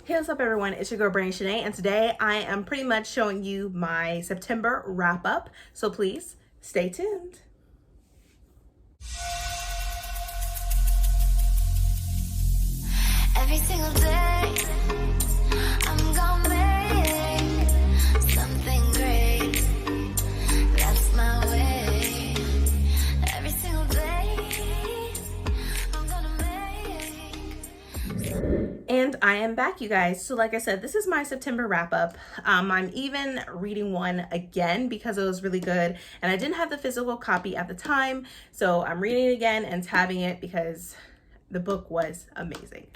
Hey, what's up everyone? It's your girl Brain Shanae, and today I am pretty much showing you my September wrap up. So please stay tuned. Every single day, I'm gonna make something great. That's my way. Every single day, I'm gonna make. And I am back, you guys. So like I said, this is my September wrap up. I'm even reading one again because it was really good, and I didn't have the physical copy at the time, so I'm reading it again and tabbing it because the book was amazing.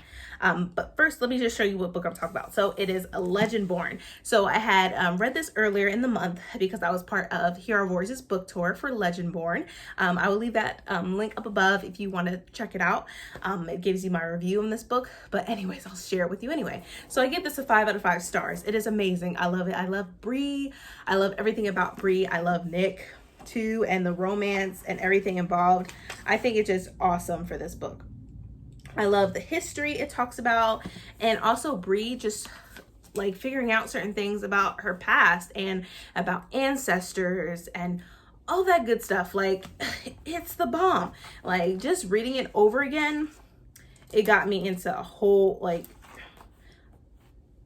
But first, let me just show you what book I'm talking about. So it is Legendborn. So I had read this earlier in the month because I was part of Hero Voices book tour for Legendborn. I will leave that link up above if you want to check it out. It gives you my review on this book. But anyways, I'll share it with you anyway. So I give this a 5 out of 5 stars. It is amazing. I love it. I love Bree. I love everything about Bree. I love Nick too, and the romance and everything involved. I think it's just awesome for this book. I love the history it talks about, and also Bree just like figuring out certain things about her past and about ancestors and all that good stuff. Like, it's the bomb. Like, just reading it over again, it got me into a whole, like,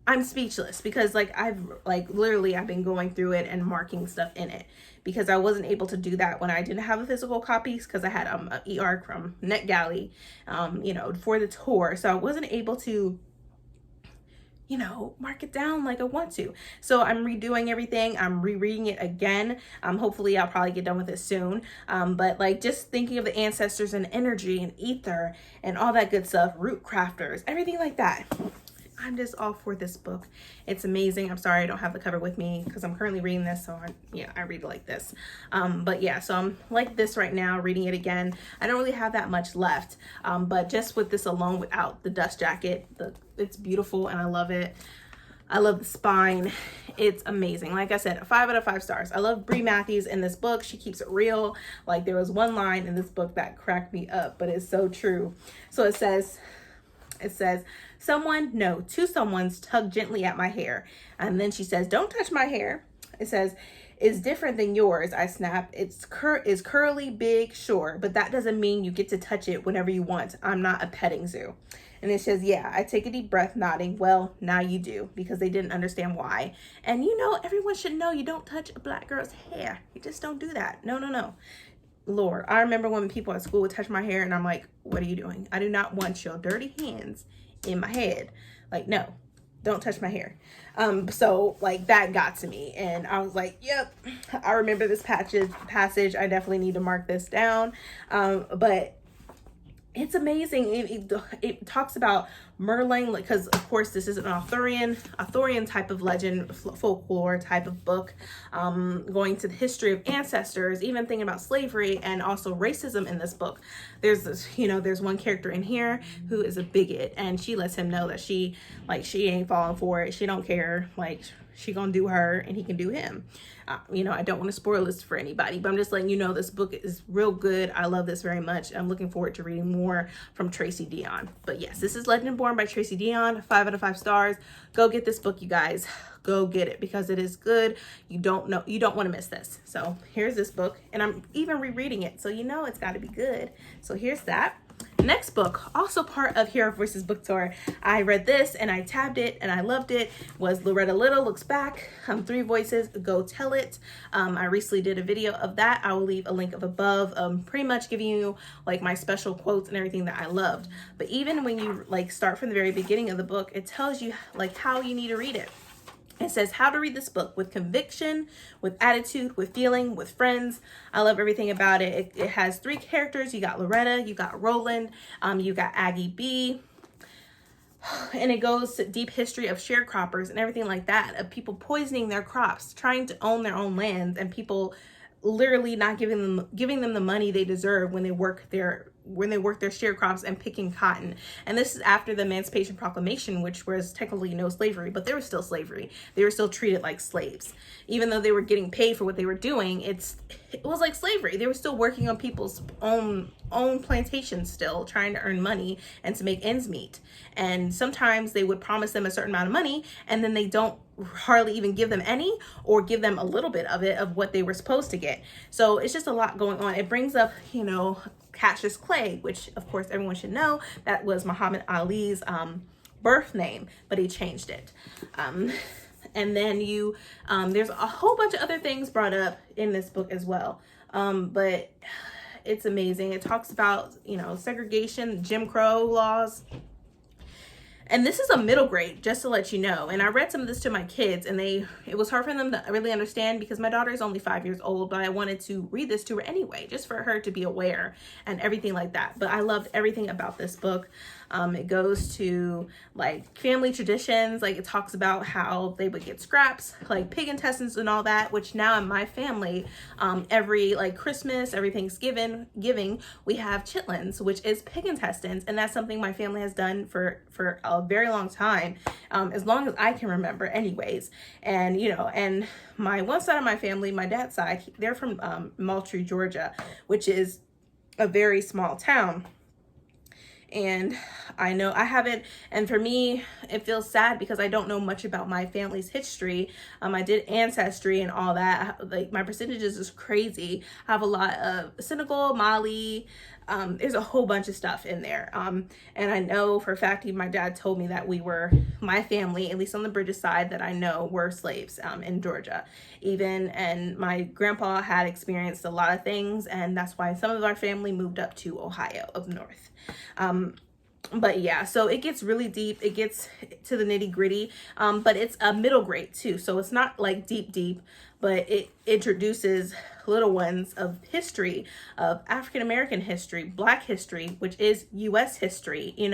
I'm speechless because I've been going through it and marking stuff in it because I wasn't able to do that when I didn't have a physical copies because I had a ER from NetGalley, for the tour. So I wasn't able to, mark it down like I want to. So I'm redoing everything. I'm rereading it again. Hopefully I'll probably get done with it soon. But just thinking of the ancestors and energy and ether and all that good stuff, root crafters, everything like that. I'm just all for this book. It's amazing. I'm sorry I don't have the cover with me because I'm currently reading this, so I read it like this. But yeah, so I'm like this right now, reading it again. I don't really have that much left, but just with this alone, without the dust jacket, it's beautiful and I love it. I love the spine. It's amazing. Like I said, 5 out of 5 stars. I love Bree Matthews in this book. She keeps it real. Like, there was one line in this book that cracked me up, but it's so true. So it says, two someones tug gently at my hair. And then she says, don't touch my hair. It says, it's different than yours. I snap. It's curly, big, sure, but that doesn't mean you get to touch it whenever you want. I'm not a petting zoo. And it says, yeah, I take a deep breath, nodding. Well, now you do, because they didn't understand why. And everyone should know you don't touch a black girl's hair. You just don't do that. No. Lord, I remember when people at school would touch my hair and I'm like, what are you doing? I do not want your dirty hands in my head. Like, no, don't touch my hair. So that got to me and I was like, yep, I remember this passage. I definitely need to mark this down. But it's amazing. It talks about Merlin, because of course this is an Arthurian type of legend, folklore type of book, going to the history of ancestors, even thinking about slavery and also racism in this book. There's there's one character in here who is a bigot, and she lets him know that she ain't falling for it. She don't care. She gonna do her and he can do him. I don't want to spoil this for anybody, but I'm just letting you know this book is real good. I love this very much. I'm looking forward to reading more from Tracy Deonn. But yes, this is Legendborn by Tracy Deonn, 5 out of 5 stars. Go get this book, you guys. Go get it because it is good. You don't want to miss this. So here's this book, and I'm even rereading it, so it's got to be good. So here's that. Next book, also part of Hero Voices book tour. I read this and I tabbed it and I loved it. Was Loretta Little Looks Back. 3 Voices, Go Tell It. I recently did a video of that. I will leave a link up above. Pretty much giving you my special quotes and everything that I loved. But even when you start from the very beginning of the book, it tells you how you need to read it. It says how to read this book with conviction, with attitude, with feeling, with friends. I love everything about it. It has 3 characters. You got Loretta, you got Roland, you got Aggie B. And it goes to deep history of sharecroppers and everything like that, of people poisoning their crops, trying to own their own lands, and people literally not giving them the money they deserve when they work their worked their sharecrops and picking cotton. And this is after the Emancipation Proclamation, which was technically no slavery, but there was still slavery. They were still treated like slaves. Even though they were getting paid for what they were doing, it was like slavery. They were still working on people's own plantations, still trying to earn money and to make ends meet. And sometimes they would promise them a certain amount of money, and then they don't hardly even give them any, or give them a little bit of it of what they were supposed to get. So it's just a lot going on. It brings up, Cassius Clay, which of course everyone should know, that was Muhammad Ali's birth name, but he changed it. And then there's a whole bunch of other things brought up in this book as well. But it's amazing. It talks about, segregation, Jim Crow laws. And this is a middle grade, just to let you know. And I read some of this to my kids, and it was hard for them to really understand because my daughter is only 5 years old, but I wanted to read this to her anyway, just for her to be aware and everything like that. But I loved everything about this book. It goes to like family traditions. Like it talks about how they would get scraps, like pig intestines and all that, which now in my family, every like Christmas, every Thanksgiving, we have chitlins, which is pig intestines. And that's something my family has done for a very long time, as long as I can remember anyways. And, and my one side of my family, my dad's side, they're from Moultrie, Georgia, which is a very small town. And I know I haven't, and for me, it feels sad because I don't know much about my family's history. I did Ancestry and all that. Like my percentages is crazy. I have a lot of Senegal, Mali. There's a whole bunch of stuff in there. And I know for a fact, even my dad told me that my family, at least on the British side that I know, were slaves in Georgia. And my grandpa had experienced a lot of things, and that's why some of our family moved up to Ohio up north. But yeah, so it gets really deep. It gets to the nitty gritty, but it's a middle grade too. So it's not like deep, but it introduces little ones of history, of African-American history, Black history, which is U.S. history, it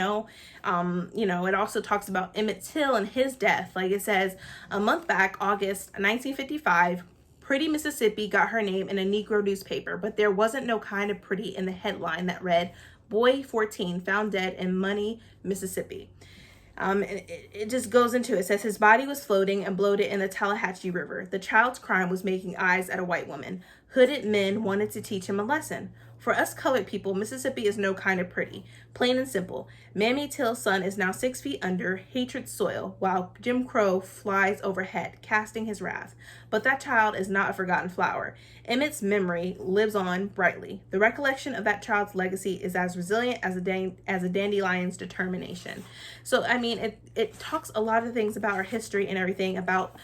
also talks about Emmett Till and his death. Like it says, a month back, August 1955, Pretty Mississippi got her name in a Negro newspaper, but there wasn't no kind of pretty in the headline that read, Boy 14 found dead in Money, Mississippi. It just goes into it. It says his body was floating and bloated in the Tallahatchie River. The child's crime was making eyes at a white woman. Hooded men wanted to teach him a lesson. For us colored people, Mississippi is no kind of pretty. Plain and simple. Mammy Till's son is now 6 feet under hatred's soil, while Jim Crow flies overhead, casting his wrath. But that child is not a forgotten flower. Emmett's memory lives on brightly. The recollection of that child's legacy is as resilient as a dandelion's determination. So, I mean, it talks a lot of things about our history and everything, about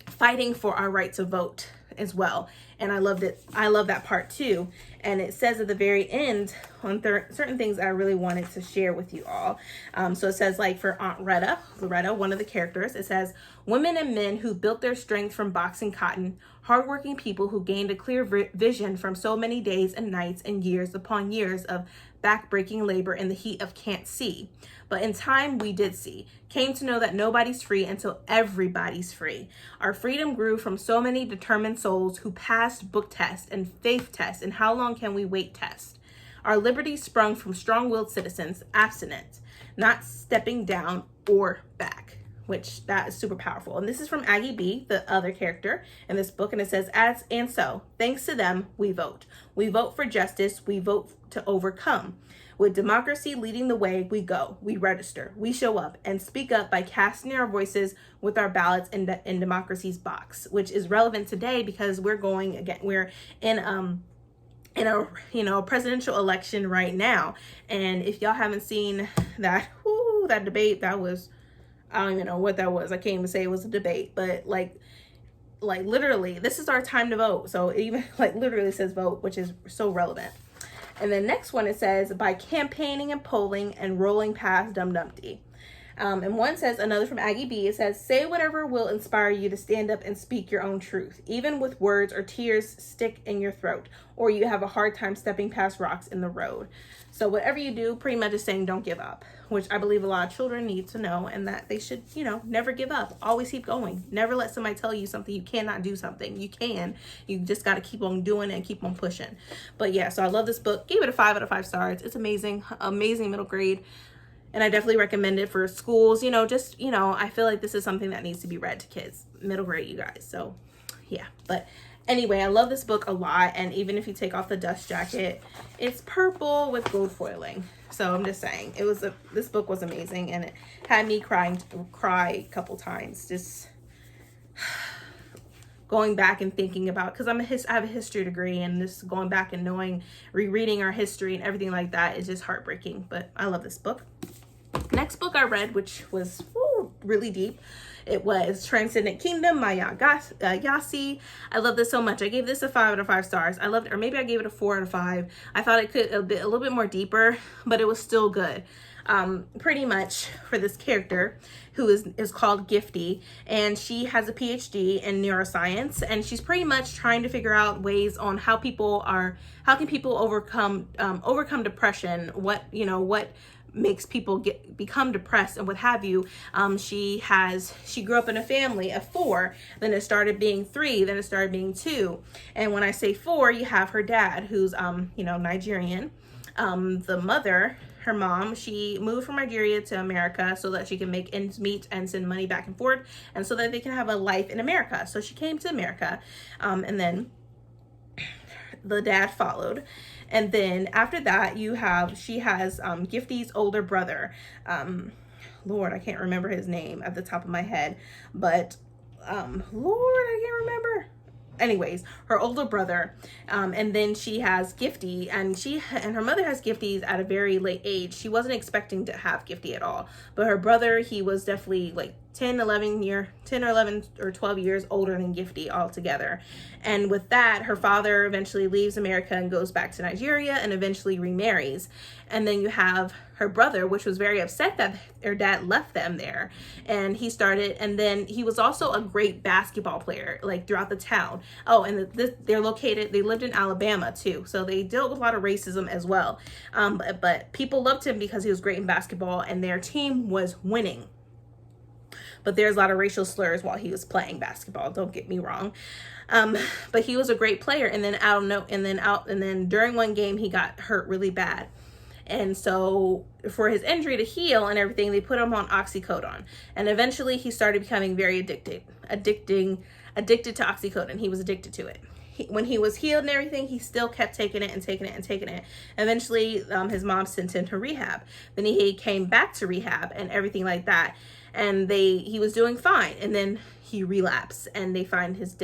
fighting for our right to vote as well. And I loved it. I love that part too. And it says at the very end on certain things I really wanted to share with you all. So it says, like, for Aunt Loretta, one of the characters, it says, women and men who built their strength from boxing cotton, hardworking people who gained a clear vision from so many days and nights and years upon years of back-breaking labor in the heat of can't see. But in time, we did see, came to know that nobody's free until everybody's free. Our freedom grew from so many determined souls who passed book tests and faith tests and how long can we wait tests. Our liberty sprung from strong-willed citizens, abstinent, not stepping down or back, which that is super powerful. And this is from Aggie B, the other character in this book. And it says, and so, thanks to them, we vote. We vote for justice. We vote to overcome. With democracy leading the way, we go, we register, we show up and speak up by casting our voices with our ballots in democracy's box, which is relevant today because we're in a presidential election right now. And if y'all haven't seen that debate, that was, I don't even know what that was. I can't even say it was a debate, but like literally, this is our time to vote. So it even literally says vote, which is so relevant. And the next one, it says, by campaigning and polling and rolling past Dum Dumpty. And one says, another from Aggie B, it says, say whatever will inspire you to stand up and speak your own truth, even with words or tears stick in your throat, or you have a hard time stepping past rocks in the road. So whatever you do, pretty much is saying don't give up, which I believe a lot of children need to know, and that they should, never give up. Always keep going. Never let somebody tell you something. You cannot do something. You can. You just got to keep on doing it and keep on pushing. But yeah, so I love this book. Gave it a 5 out of 5 stars. It's amazing. Amazing middle grade. And I definitely recommend it for schools. I feel like this is something that needs to be read to kids. Middle grade, you guys. So yeah, but anyway, I love this book a lot. And even if you take off the dust jacket, it's purple with gold foiling. So I'm just saying, this book was amazing, and it had me cry a couple times, just going back and thinking about, because I have a history degree, and just going back and rereading our history and everything like that is just heartbreaking. But I love this book. Next book I read, which was really deep, it was Transcendent Kingdom by Yasi. I love this so much. I gave this a 5 out of 5 stars. I loved it, or maybe I gave it a 4 out of 5. I thought it could a little bit more deeper, but it was still good. Pretty much for this character who is called Gifty, and she has a PhD in neuroscience, and she's pretty much trying to figure out ways on how can people overcome depression, what makes people become depressed and what have you. She grew up in a family of 4, then it started being 3, then it started being 2. And when I say 4, you have her dad, who's Nigerian. The mother, her mom, she moved from Nigeria to America so that she can make ends meet and send money back and forth, and so that they can have a life in America. So she came to America, and then the dad followed. And then after that, she has Gifty's older brother. Lord, I can't remember his name at the top of my head, but Lord, I can't remember. Anyways, her older brother, and then she has Gifty, and her mother has Gifty's at a very late age. She wasn't expecting to have Gifty at all, but her brother, he was definitely like 10 or 11 or 12 years older than Gifty altogether. And with that, her father eventually leaves America and goes back to Nigeria and eventually remarries. And then you have her brother, which was very upset that her dad left them there. And then he was also a great basketball player, like throughout the town. Oh, and they lived in Alabama too. So they dealt with a lot of racism as well. But people loved him because he was great in basketball and their team was winning. But there's a lot of racial slurs while he was playing basketball. Don't get me wrong. But he was a great player. And then during one game, he got hurt really bad. And so for his injury to heal and everything, they put him on oxycodone. And eventually he started becoming very addicted to oxycodone. He was addicted to it. When he was healed and everything, he still kept taking it. Eventually, his mom sent him to rehab. Then he came back to rehab and everything like that. And he was doing fine. And then he relapsed, and they find his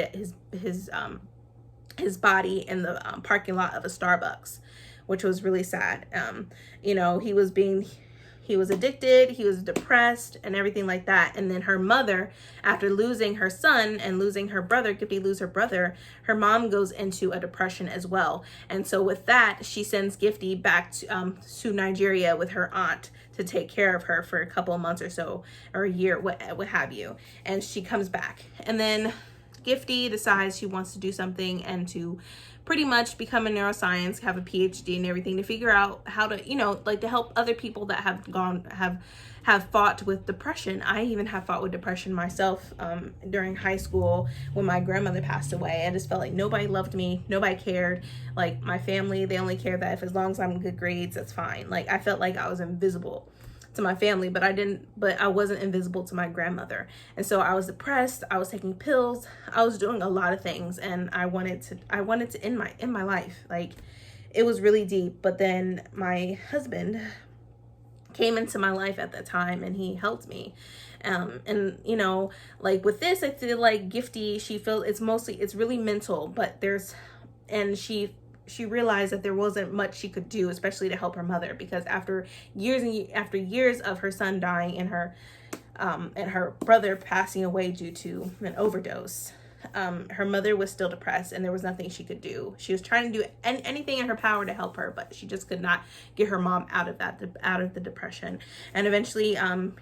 body in the parking lot of a Starbucks, which was really sad. He was addicted, he was depressed and everything like that. And then her mother, after losing her son and losing her brother, Gifty lose her brother, her mom goes into a depression as well. And so with that, she sends Gifty back to Nigeria with her aunt to take care of her for a couple of months or so, or a year, what have you. And she comes back. And then Gifty decides she wants to do something and to pretty much become a neuroscience, have a PhD and everything, to figure out how to, to help other people that have fought with depression. I even have fought with depression myself during high school when my grandmother passed away. I just felt like nobody loved me, nobody cared. Like my family, they only care that as long as I'm in good grades, that's fine. Like I felt like I was invisible to my family, but I wasn't invisible to my grandmother. And so I was depressed, I was taking pills, I was doing a lot of things, and I wanted to end my life. Like it was really deep. But then my husband came into my life at that time, and he helped me. And like with this, I feel like Gifty, it's really mental, but she realized that there wasn't much she could do, especially to help her mother, because after years of her son dying and her brother passing away due to an overdose, her mother was still depressed and there was nothing she could do. She was trying to do anything in her power to help her, but she just could not get her mom out of the depression. And eventually,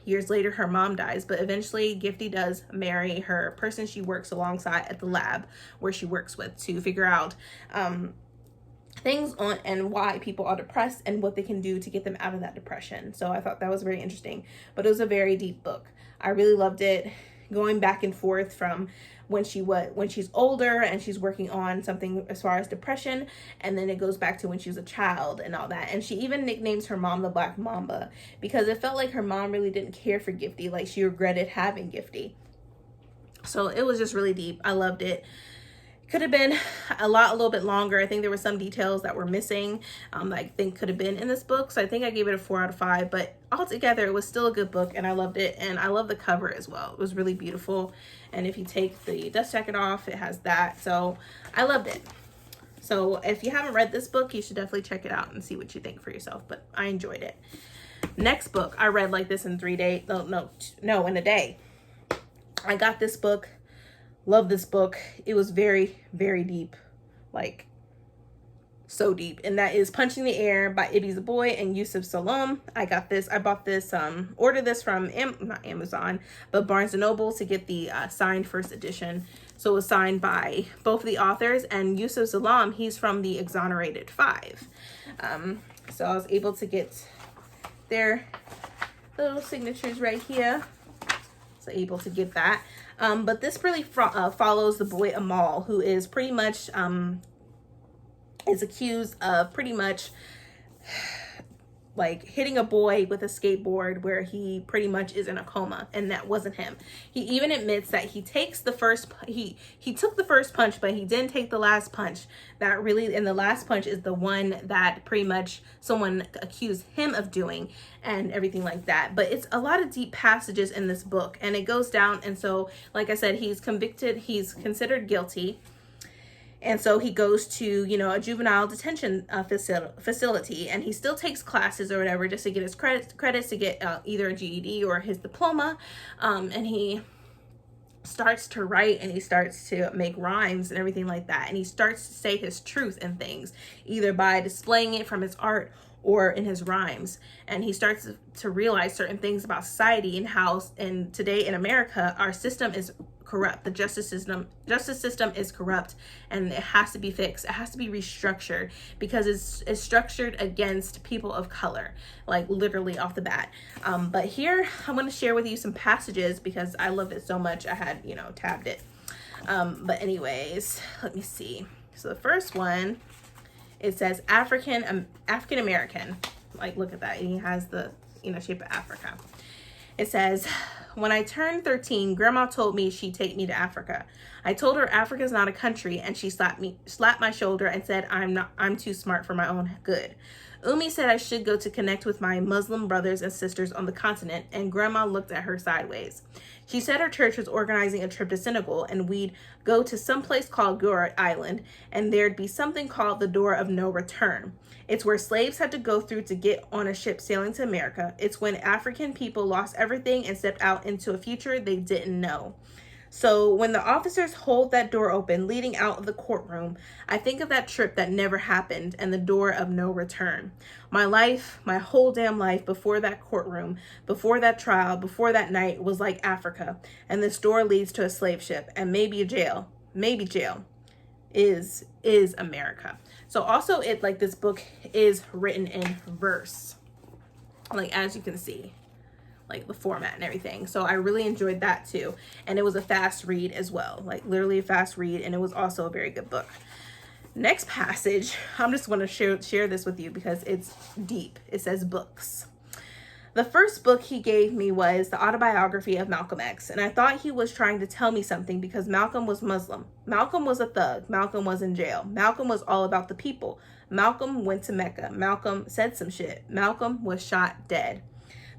years later, her mom dies, but eventually Gifty does marry her person she works alongside at the lab where she works with, to figure out things on and why people are depressed and what they can do to get them out of that depression. So I thought that was very interesting, but it was a very deep book. I really loved it, going back and forth from when she's older and she's working on something as far as depression, and then it goes back to when she was a child and all that. And she even nicknames her mom the Black Mamba, because it felt like her mom really didn't care for Gifty, like she regretted having Gifty. So it was just really deep. I loved it. Could have been a little bit longer. I think there were some details that were missing that I think could have been in this book. So I think I gave it a 4 out of 5, but altogether it was still a good book and I loved it. And I love the cover as well. It was really beautiful. And if you take the dust jacket off, it has that. So I loved it. So if you haven't read this book, you should definitely check it out and see what you think for yourself. But I enjoyed it. Next book I read like this in 3 days. No, in a day. I got this book. Love this book. It was very, very deep, like so deep. And that is Punching the Air by Ibby Zaboy and Yusuf Salom. I bought this, ordered this from, not Amazon, but Barnes & Noble to get the signed first edition. So it was signed by both of the authors, and Yusuf Salom, he's from the Exonerated 5. So I was able to get their little signatures right here. So able to get that. But this really follows the boy Amal, who is pretty much is accused of pretty much like hitting a boy with a skateboard, where he pretty much is in a coma, and that wasn't him. He even admits that he takes the first he took the first punch, but he didn't take the last punch. That really, and the last punch is the one that pretty much someone accused him of doing and everything like that. But it's a lot of deep passages in this book, and it goes down. And so, like I said, he's considered guilty. And so he goes to, a juvenile detention facility, and he still takes classes or whatever just to get his credits to get either a GED or his diploma. And he starts to write, and he starts to make rhymes and everything like that. And he starts to say his truth in things, either by displaying it from his art or in his rhymes. And he starts to realize certain things about society and how, and today in America, our system is corrupt. The justice system is corrupt, and it has to be fixed. It has to be restructured, because it's structured against people of color, like literally off the bat. But here I'm going to share with you some passages because I love it so much. I had tabbed it. But anyways, let me see. So the first one, it says African American. Like, look at that. He has the shape of Africa. It says, when I turned 13, Grandma told me she'd take me to Africa. I told her Africa's not a country, and she slapped my shoulder and said I'm too smart for my own good. Umi said I should go to connect with my Muslim brothers and sisters on the continent, and Grandma looked at her sideways. She said her church was organizing a trip to Senegal, and we'd go to some place called Gourd Island, and there'd be something called the Door of No Return. It's where slaves had to go through to get on a ship sailing to America. It's when African people lost everything and stepped out into a future they didn't know. So when the officers hold that door open leading out of the courtroom, I think of that trip that never happened and the door of no return. My life, my whole damn life before that courtroom, before that trial, before that night was like Africa. And this door leads to a slave ship and maybe a jail. Maybe jail is America. So also this book is written in verse, like as you can see, like the format and everything. So I really enjoyed that too. And it was a fast read as well, like literally a fast read. And it was also a very good book. Next passage, I'm just going to share this with you because it's deep. It says books. The first book he gave me was the autobiography of Malcolm X. And I thought he was trying to tell me something because Malcolm was Muslim. Malcolm was a thug. Malcolm was in jail. Malcolm was all about the people. Malcolm went to Mecca. Malcolm said some shit. Malcolm was shot dead.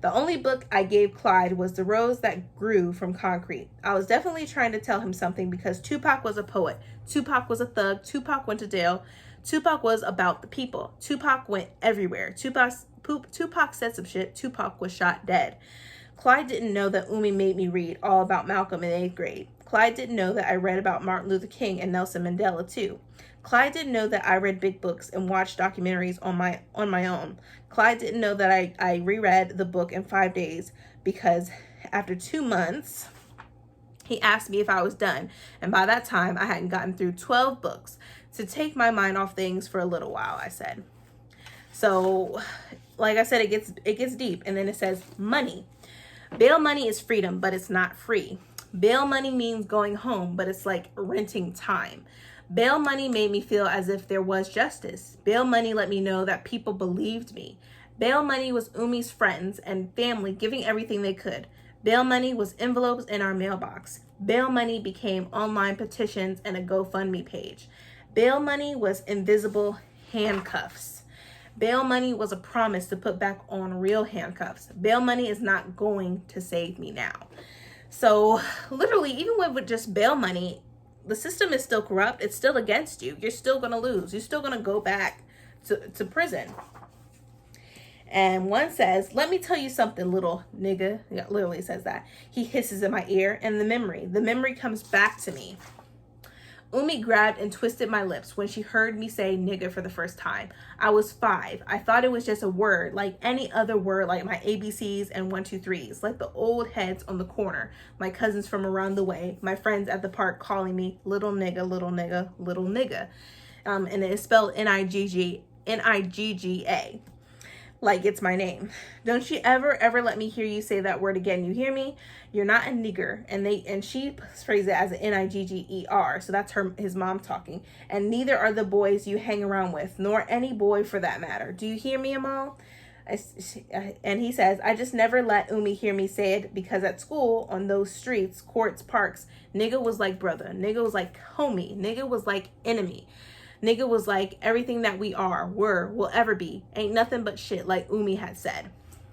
The only book I gave Clyde was The Rose That Grew from Concrete. I was definitely trying to tell him something because Tupac was a poet. Tupac was a thug. Tupac went to jail. Tupac was about the people. Tupac went everywhere. Tupac said some shit. Tupac was shot dead. Clyde didn't know that Umi made me read all about Malcolm in 8th grade. Clyde didn't know that I read about Martin Luther King and Nelson Mandela too. Clyde didn't know that I read big books and watched documentaries on my own. Clyde didn't know that I reread the book in 5 days, because after 2 months, he asked me if I was done. And by that time, I hadn't gotten through 12 books. To take my mind off things for a little while, I said. So, like I said, it gets deep. And then it says money. Bail money is freedom, but it's not free. Bail money means going home, but it's like renting time. Bail money made me feel as if there was justice. Bail money let me know that people believed me. Bail money was Umi's friends and family giving everything they could. Bail money was envelopes in our mailbox. Bail money became online petitions and a GoFundMe page. Bail money was invisible handcuffs. Bail money was a promise to put back on real handcuffs. Bail money is not going to save me now. So literally, even with just bail money, the system is still corrupt. It's still against you. You're still going to lose. You're still going to go back to prison. And one says, let me tell you something, little nigga. It literally says that. He hisses in my ear, and the memory comes back to me. Umi grabbed and twisted my lips when she heard me say nigga for the first time. I was 5. I thought it was just a word, like any other word, like my ABCs and 1, 2, 3s, like the old heads on the corner, my cousins from around the way, my friends at the park calling me little nigga, little nigga, little nigga. And it is spelled Nigga, like it's my name. Don't you ever let me hear you say that word again. You hear me? You're not a nigger. And she phrased it as an Nigger. So that's his mom talking. And neither are the boys you hang around with, nor any boy for that matter. Do you hear me, Amal? And he says, I just never let Umi hear me say it, because at school, on those streets, courts, parks, nigga was like brother. Nigga was like homie. Nigga was like enemy. Nigga was like everything that we are, were, will ever be. Ain't nothing but shit, like Umi had said.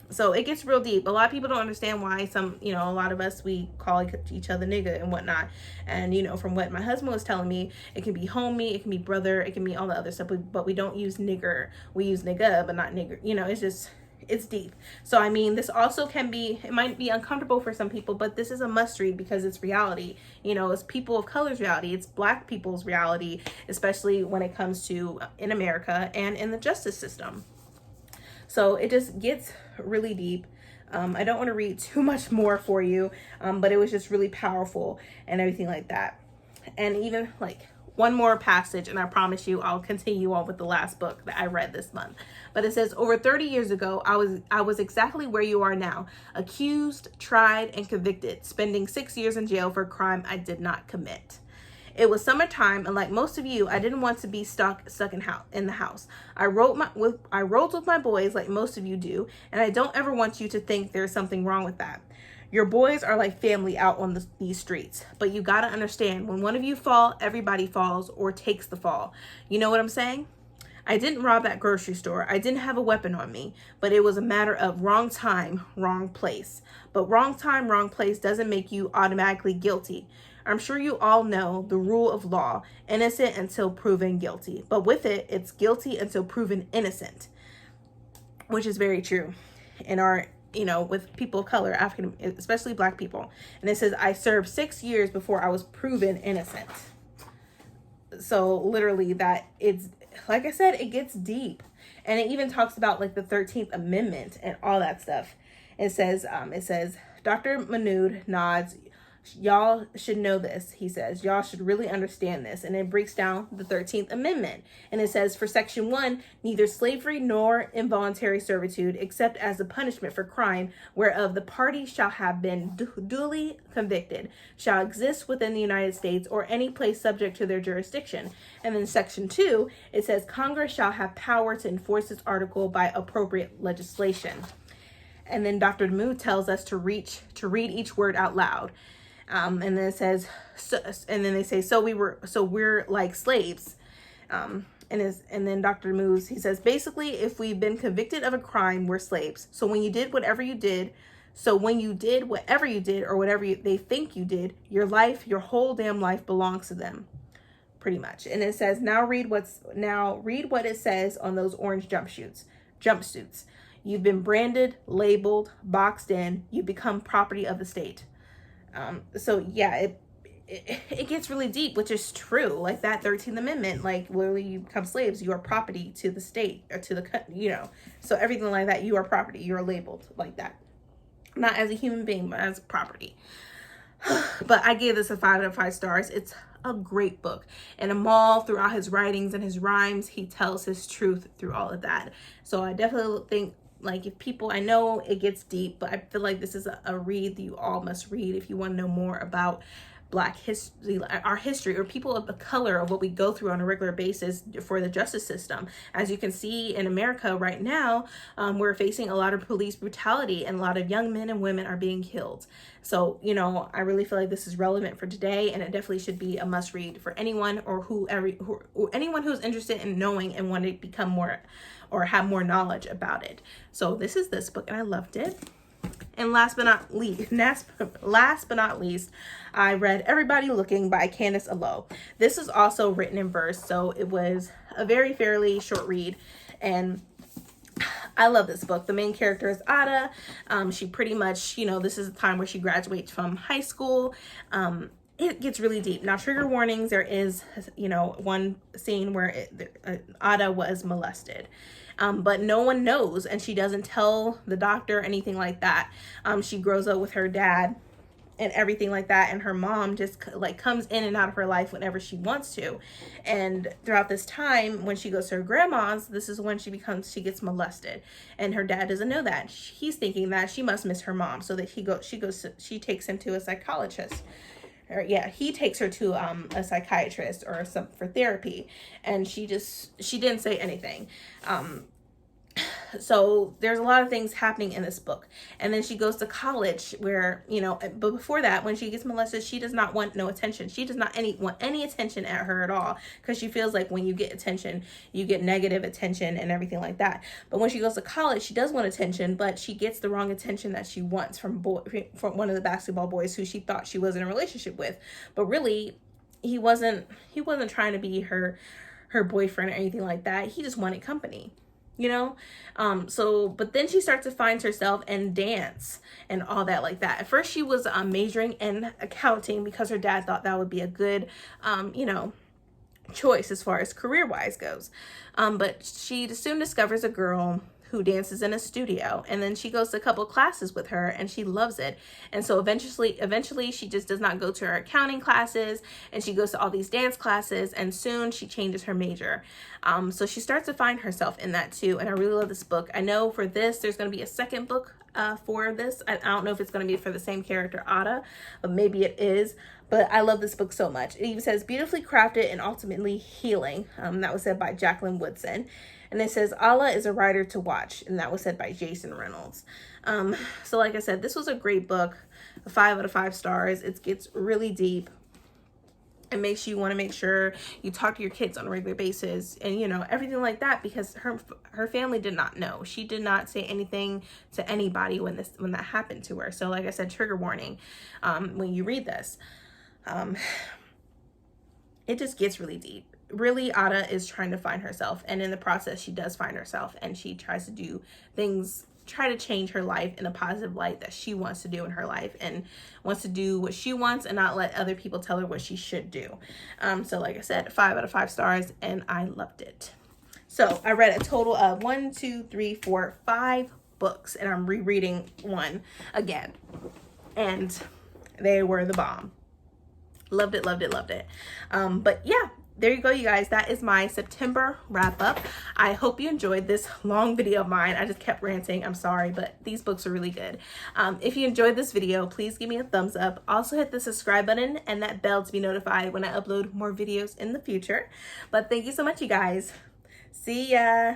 So it gets real deep. A lot of people don't understand why a lot of us, we call each other nigga and whatnot. And, from what my husband was telling me, it can be homie, it can be brother, it can be all the other stuff. But we don't use nigger. We use nigga, but not nigger. It's deep. So, this also it might be uncomfortable for some people, but this is a must read because it's reality. It's people of color's reality. It's Black people's reality, especially when it comes to in America and in the justice system. So it just gets really deep. I don't want to read too much more for you, but it was just really powerful and everything like that. And even one more passage, and I promise you I'll continue on with the last book that I read this month. But it says, over 30 years ago, I was exactly where you are now, accused, tried, and convicted, spending 6 years in jail for a crime I did not commit. It was summertime, and like most of you, I didn't want to be stuck in the house. I rolled with my boys like most of you do, and I don't ever want you to think there's something wrong with that. Your boys are like family out on these streets, but you gotta understand, when one of you fall, everybody falls or takes the fall. You know what I'm saying? I didn't rob that grocery store. I didn't have a weapon on me, but it was a matter of wrong time, wrong place. But wrong time, wrong place doesn't make you automatically guilty. I'm sure you all know the rule of law, innocent until proven guilty. But with it, it's guilty until proven innocent, which is very true in our, with people of color, especially Black people. And it says, I served 6 years before I was proven innocent. So literally that it's, like I said, it gets deep. And it even talks about the 13th Amendment and all that stuff. It says, Dr. Manood nods. Y'all should know this, he says. Y'all should really understand this. And it breaks down the 13th Amendment. And it says, for Section 1, neither slavery nor involuntary servitude, except as a punishment for crime whereof the party shall have been duly convicted, shall exist within the United States or any place subject to their jurisdiction. And then Section 2, it says, Congress shall have power to enforce this article by appropriate legislation. And then Dr. Mood tells us to read each word out loud. And then it says, and then they say, so we're like slaves. And then Dr. Moose, he says, basically, if we've been convicted of a crime, we're slaves. So when you did whatever you did, or whatever they think you did, your whole damn life belongs to them, pretty much. And it says, now read what it says on those orange jumpsuits. You've been branded, labeled, boxed in. You become property of the state. So yeah, it gets really deep, which is true. Like that 13th Amendment, like literally you become slaves, you are property to the state or to the, you know, so everything like that, you are property, you are labeled like that. Not as a human being, but as property. But I gave this a 5 out of 5 stars. It's a great book. And Amal, throughout his writings and his rhymes, he tells his truth through all of that. So I definitely think, like, if people, I know it gets deep, but I feel like this is a read that you all must read if you want to know more about Black history, our history, or people of the color, of what we go through on a regular basis for the justice system. As you can see in America right now, we're facing a lot of police brutality, and a lot of young men and women are being killed. So, you know, I really feel like this is relevant for today, and it definitely should be a must read for anyone or anyone who's interested in knowing and want to become more or have more knowledge about it. So this is this book, and I loved it. And last but not least, I read Everybody Looking by Candace Alo. This is also written in verse, so it was a fairly short read, and I love this book. The main character is Ada. She pretty much, you know, this is the time where she graduates from high school. It gets really deep. Now, trigger warnings, there is, you know, one scene where Ada was molested. But no one knows, and she doesn't tell the doctor, anything like that. She grows up with her dad and everything like that, and her mom just like comes in and out of her life whenever she wants to. And throughout this time, when she goes to her grandma's, this is when she gets molested, and her dad doesn't know that. He's thinking that she must miss her mom, so that she takes him to a psychologist. Or yeah, he takes her to a psychiatrist or for therapy, and she didn't say anything. So there's a lot of things happening in this book. And then she goes to college where, you know, but before that, when she gets molested, she does not want no attention. She does not want any attention at her at all, because she feels like when you get attention, you get negative attention and everything like that. But when she goes to college, she does want attention, but she gets the wrong attention that she wants from one of the basketball boys who she thought she was in a relationship with. But really, he wasn't trying to be her boyfriend or anything like that. He just wanted company. You know, but then she starts to find herself in dance and all that like that. At first she was majoring in accounting because her dad thought that would be a good, you know, choice as far as career wise goes. But she soon discovers a girl who dances in a studio, and then she goes to a couple classes with her, and she loves it. And so eventually she just does not go to her accounting classes, and she goes to all these dance classes, and soon she changes her major. So she starts to find herself in that too, and I really love this book. I know for this there's going to be a second book for this. I don't know if it's going to be for the same character, Ada, but maybe it is. But I love this book so much. It even says beautifully crafted and ultimately healing. That was said by Jacqueline Woodson. And it says Allah is a writer to watch, and that was said by Jason Reynolds. So like I said, this was a great book, 5 out of 5 stars. It gets really deep. It makes you want to make sure you talk to your kids on a regular basis, and you know, everything like that, because her family did not know. She did not say anything to anybody when that happened to her. So like I said, trigger warning when you read this. It just gets really deep. Really, Ada is trying to find herself, and in the process she does find herself, and she tries to do things, try to change her life in a positive light that she wants to do in her life, and wants to do what she wants and not let other people tell her what she should do. So like I said, 5 out of 5 stars, and I loved it. So I read a total of 5 books, and I'm rereading one again, and they were the bomb. Loved it. But yeah, there you go, you guys. That is my September wrap up. I hope you enjoyed this long video of mine. I just kept ranting. I'm sorry, but these books are really good. If you enjoyed this video, please give me a thumbs up. Also hit the subscribe button and that bell to be notified when I upload more videos in the future. But thank you so much, you guys. See ya.